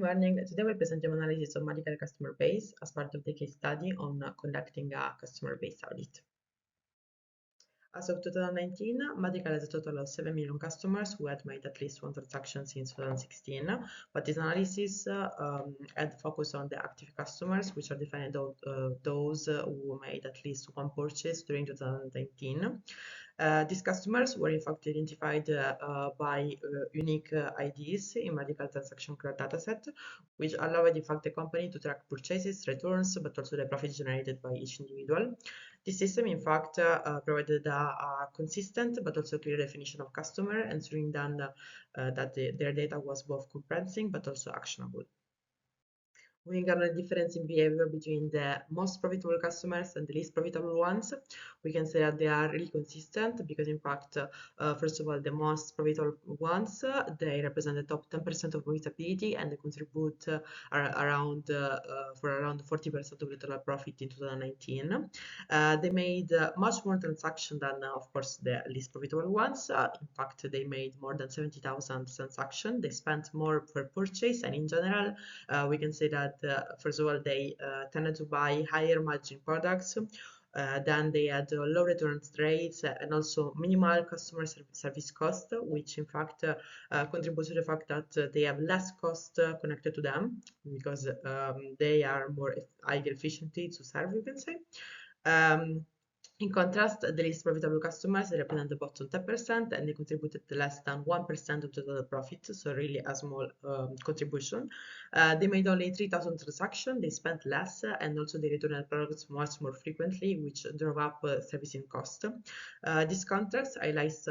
morning. Today we'll present you an analysis of Madrigal customer base as part of the case study on conducting a customer base audit. As of 2019, Madrigal has a total of 7 million customers who had made at least one transaction since 2016, but this analysis had focus on the active customers, which are defined as those who made at least one purchase during 2019. These customers were in fact identified by unique IDs in Madrigal transaction cloud dataset, which allowed in fact the company to track purchases, returns, but also the profit generated by each individual. This system, in fact, provided a consistent but also clear definition of customer, ensuring then that their data was both comprehensive but also actionable. We can the difference in behavior between the most profitable customers and the least profitable ones. We can say that they are really consistent because, in fact, first of all, the most profitable ones, they represent the top 10% of profitability and they contribute around 40% of the total profit in 2019. They made much more transactions than, of course, the least profitable ones. In fact, they made more than 70,000 transactions. They spent more per purchase, and in general, we can say that first of all, they tended to buy higher margin products. Then they had low returns rates and also minimal customer service cost, which in fact contributes to the fact that they have less cost connected to them because they are more high efficiency to serve, you can say. In contrast, the least profitable customers represent the bottom 10% and they contributed less than 1% of the total profit, so really a small contribution. They made only 3,000 transactions, they spent less, and also they returned products much more frequently, which drove up servicing cost. This contrast highlights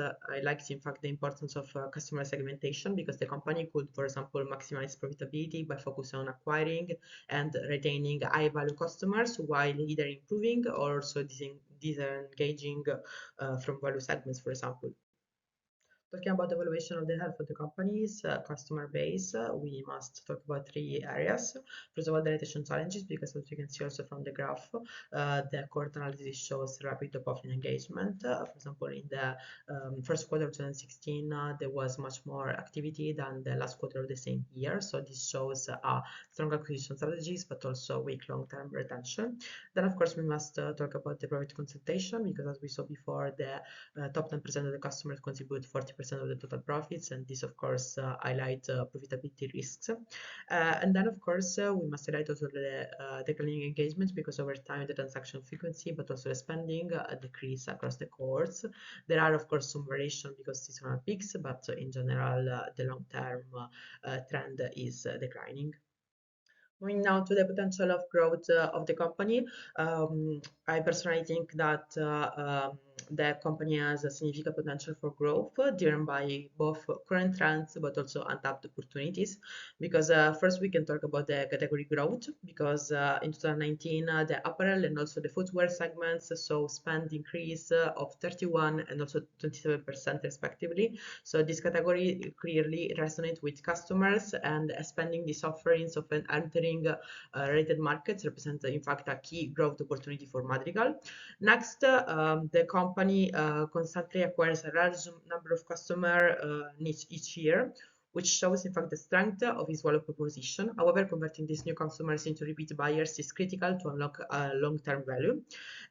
in fact the importance of customer segmentation because the company could, for example, maximize profitability by focusing on acquiring and retaining high-value customers while either improving or also disengaging from value segments, for example. Talking about the evaluation of the health of the company's customer base, we must talk about three areas. First of all, the retention challenges, because as you can see also from the graph, the cohort analysis shows rapid drop-off in engagement. For example, in the first quarter of 2016, there was much more activity than the last quarter of the same year. So this shows strong acquisition strategies, but also weak long-term retention. Then, of course, we must talk about the profit concentration, because as we saw before, the top 10% of the customers contribute 40% of the total profits, and this of course highlight profitability risks. And then of course we must highlight also the declining engagement, because over time the transaction frequency but also the spending decrease across the cohorts. There are of course some variation because seasonal peaks, but in general the long-term trend is declining. Moving now to the potential of growth of the company, I personally think that the company has a significant potential for growth, driven by both current trends but also untapped opportunities. Because first we can talk about the category growth, because in 2019 the apparel and also the footwear segments saw spend increase of 31 and also 27% respectively. So this category clearly resonates with customers, and expanding these offerings of entering rated markets represent in fact a key growth opportunity for Madrigal. Next, the company constantly acquires a large number of customers each year, which shows in fact the strength of its value proposition. However, converting these new customers into repeat buyers is critical to unlock long-term value.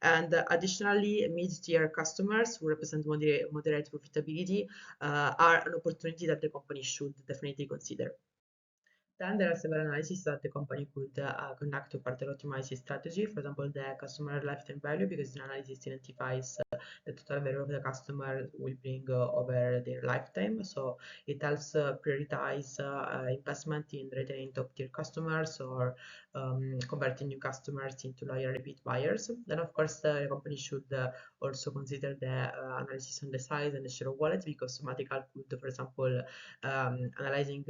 And additionally, mid-tier customers who represent moderate profitability are an opportunity that the company should definitely consider. Then there are several analyses that the company could conduct to further optimize its strategy. For example, the customer lifetime value, because the analysis identifies the total value of the customer will bring over their lifetime. So it helps prioritize investment in retaining top-tier customers or converting new customers into loyal repeat buyers. Then, of course, the company should also consider the analysis on the size and the share of wallet, because Madrigal could, for example, analyzing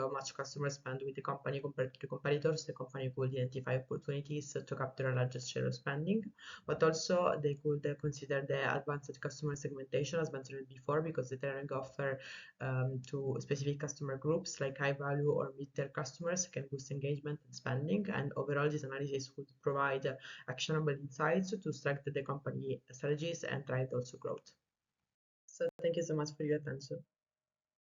how much customers spend with the company compared to competitors, the company could identify opportunities to capture a larger share of spending. But also they could consider the advanced customer segmentation, as mentioned before, because the tailoring offer to specific customer groups like high value or mid-tier customers can boost engagement and spending. And overall, this analysis would provide actionable insights to strengthen the company strategies and drive also growth. So thank you so much for your attention.